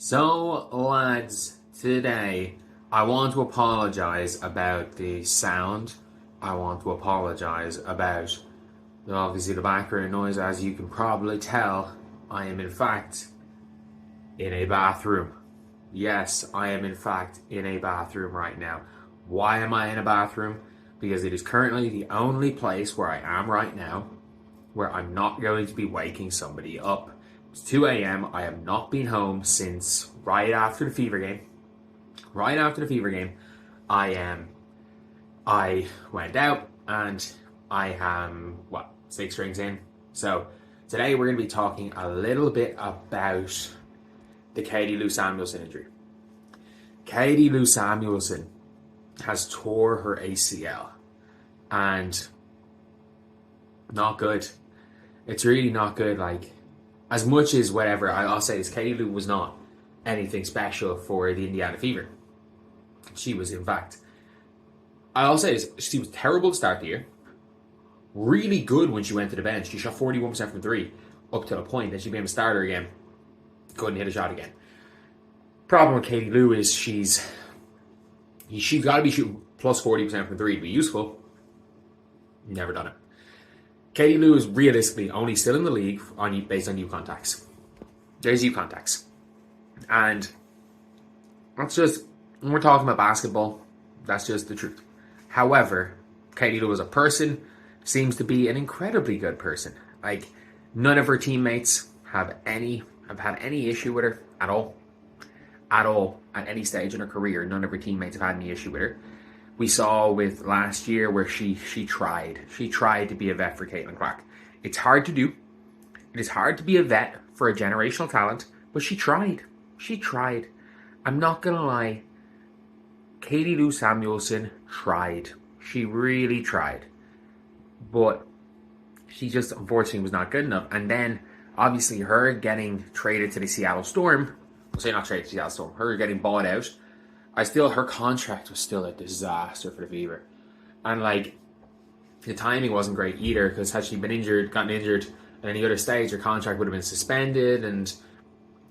So, lads, today I want to apologize about the sound. I want to apologize about obviously the background noise. As you can probably tell, I am in fact in a bathroom. Yes, I am in fact in a bathroom right now. Why am I in a bathroom? Because it is currently the only place where I am right now where I'm not going to be waking somebody up. It's 2 a.m. I have not been home since right after the Fever game. Right after the Fever game, I went out and I am 6 drinks in. So today we're going to be talking a little bit about the Katie Lou Samuelson injury. Katie Lou Samuelson has tore her ACL, and not good. It's really not good. Like, as much as whatever I'll say is, Katie Lou was not anything special for the Indiana Fever. She was, in fact, I'll say is she was terrible to start the year. Really good when she went to the bench. She shot 41% from three up to a point. Then she became a starter again. Couldn't hit a shot again. Problem with Katie Lou is she's got to be shooting plus 40% from three to be useful. Never done it. Katie Lou is realistically only still in the league based on U contacts. There's U contacts. And that's just, when we're talking about basketball, that's just the truth. However, Katie Lou as a person seems to be an incredibly good person. Like, none of her teammates have had any issue with her at all. At all, at any stage in her career, none of her teammates have had any issue with her. We saw with last year where she tried to be a vet for Caitlin Clark. It's hard to do. It is hard to be a vet for a generational talent, but she tried. I'm not gonna lie. Katie Lou Samuelson tried. She really tried. But she just unfortunately was not good enough. And then obviously her getting traded to the Seattle Storm, I'll say not traded to Seattle Storm, her getting bought out, her contract was still a disaster for the Fever. And like, the timing wasn't great either, because had she gotten injured at any other stage, her contract would have been suspended and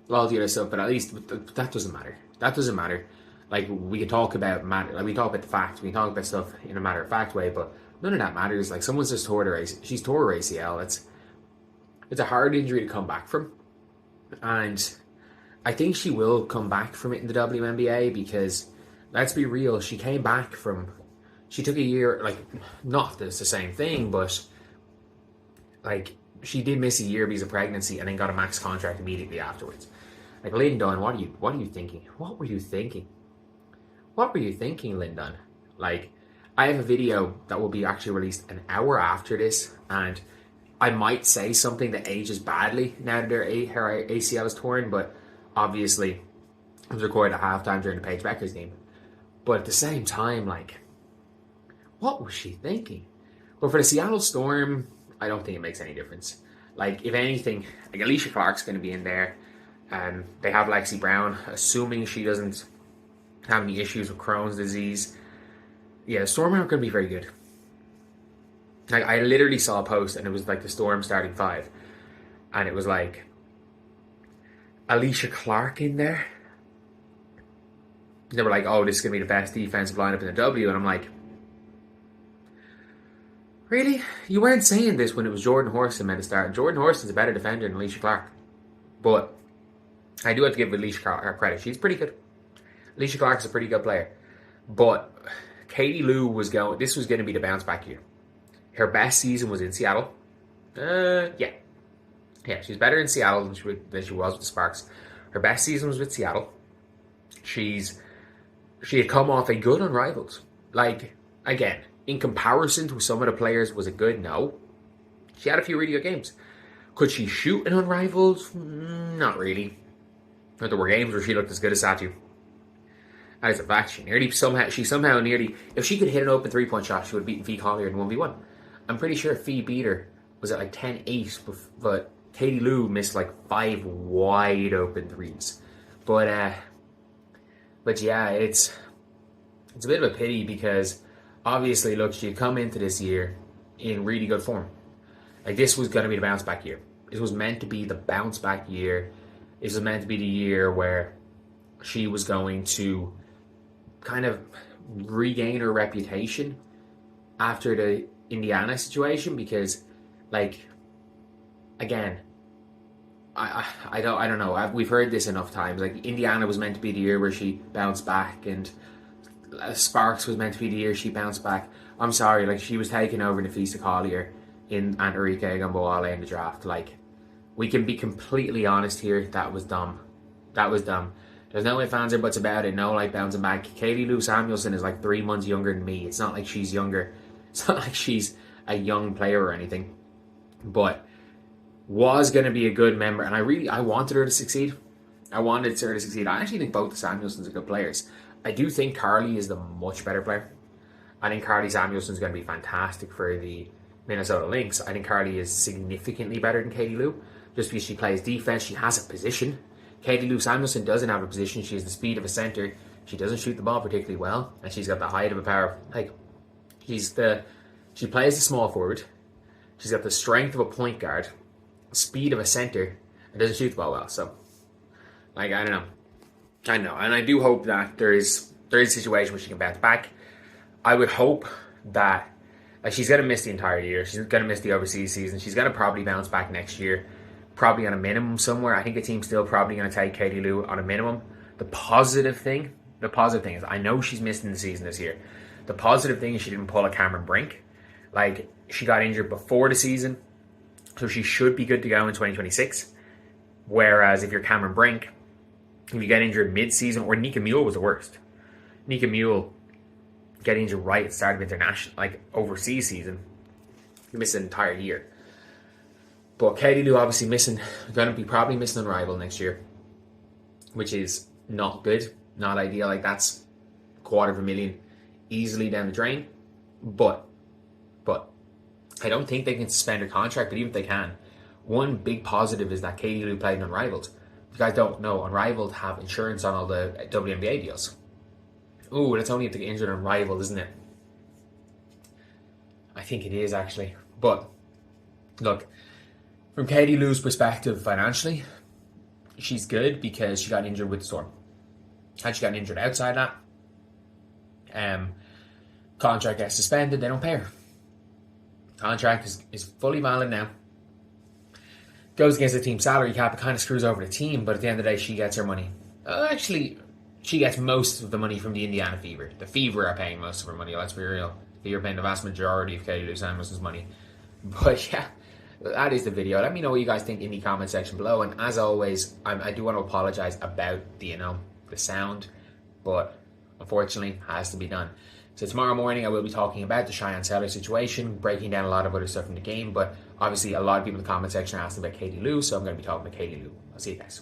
all the other stuff. But at least that doesn't matter. That doesn't matter. Like, we can talk about we talk about the facts, we can talk about stuff in a matter of fact way, but none of that matters. Like, someone's just tore her ACL. It's a hard injury to come back from, and I think she will come back from it in the WNBA, because let's be real, she took a year, like, not that it's the same thing, but like, she did miss a year because of pregnancy and then got a max contract immediately afterwards. Like, Lynn Dunn, what are you thinking? What were you thinking? What were you thinking, Lynn Dunn? Like, I have a video that will be actually released an hour after this, and I might say something that ages badly now that her ACL is torn, but obviously it was recorded at halftime during the Paige Beckers game. But at the same time, like, what was she thinking? But for the Seattle Storm, I don't think it makes any difference. Like, if anything, like, Alicia Clark's going to be in there. They have Lexi Brown, assuming she doesn't have any issues with Crohn's disease. Yeah, the Storm aren't going to be very good. Like, I literally saw a post and it was like the Storm starting five. And it was like, Alicia Clark in there. They were like, oh, this is going to be the best defensive lineup in the W. And I'm like, really? You weren't saying this when it was Jordan Horston meant to start. Jordan Horston's a better defender than Alicia Clark. But I do have to give Alicia Clark her credit. She's pretty good. Alicia Clark's a pretty good player. But Katie Lou this was going to be the bounce back year. Her best season was in Seattle. Yeah, she's better in Seattle than she was with the Sparks. Her best season was with Seattle. She had come off a good Unrivaled. Like, again, in comparison to some of the players, was it good? No. She had a few really good games. Could she shoot an Unrivaled? Not really. But there were games where she looked as good as Satu. That is a fact. She somehow nearly, if she could hit an open three-point shot, she would have beaten Fee Collier in 1v1. I'm pretty sure Fee beat her, was it like 10-8, but Katie Lou missed like 5 wide open threes. But yeah, it's a bit of a pity, because obviously, look, she had come into this year in really good form. Like, this was going to be the bounce back year. It was meant to be the bounce back year. This was meant to be the year where she was going to kind of regain her reputation after the Indiana situation, because, like, again, I don't know. We've heard this enough times. Like, Indiana was meant to be the year where she bounced back, and Sparks was meant to be the year she bounced back. I'm sorry, like, she was taking over Nafisa Collier and Enrique Agamboale in the draft. Like, we can be completely honest here. That was dumb. That was dumb. There's no ifs, ands, or buts about it. No, like, bouncing back. Katie Lou Samuelson is like 3 months younger than me. It's not like she's younger. It's not like she's a young player or anything. But was going to be a good member, and I wanted her to succeed. I wanted her to succeed. I actually think both the Samuelsons are good players. I do think Carly is the much better player. I think Carly Samuelson is going to be fantastic for the Minnesota Lynx. I think Carly is significantly better than Katie Lou, just because she plays defense. She has a position. Katie Lou Samuelson doesn't have a position. She has the speed of a center. She doesn't shoot the ball particularly well, and she's got the height of a power. Like, she plays the small forward. She's got the strength of a point guard, speed of a center, and doesn't shoot the ball well. So, like, I don't know. I know, and I do hope that there is a situation where she can bounce back. I would hope that, like, she's going to miss the entire year. She's going to miss the overseas season. She's going to probably bounce back next year, probably on a minimum somewhere. I think the team's still probably going to take Katie Lou on a minimum. The positive thing is, I know she's missing the season this year. The positive thing is she didn't pull a Cameron Brink. Like, she got injured before the season, so she should be good to go in 2026. Whereas if you're Cameron Brink, if you get injured mid-season, or Nika Mule was the worst. Nika Mule getting injured right at the start of international, like, overseas season. You miss an entire year. But Katie Lou obviously going to be probably missing Unrivaled next year, which is not good, not ideal. Like, that's $250,000 easily down the drain. But I don't think they can suspend her contract. But even if they can, one big positive is that Katie Lou played in Unrivaled. If you guys don't know, Unrivaled have insurance on all the WNBA deals. Ooh, that's only if they get injured on Unrivaled, isn't it? I think it is, actually. But look, from Katie Lou's perspective financially, she's good because she got injured with the Storm. Had she gotten injured outside that, contract gets suspended, they don't pay her. Contract is fully valid now. Goes against the team salary cap, it kind of screws over the team, but at the end of the day, she gets her money. Actually, she gets most of the money from the Indiana Fever. The Fever are paying most of her money, let's be real. The Fever are paying the vast majority of Katie Lou Samuelson's money. But yeah, that is the video. Let me know what you guys think in the comment section below. And as always, I do want to apologize about the sound, but unfortunately, it has to be done. So tomorrow morning, I will be talking about the Cheyenne Sellers situation, breaking down a lot of other stuff in the game. But obviously, a lot of people in the comment section are asking about Katie Lou, so I'm going to be talking about Katie Lou. I'll see you guys.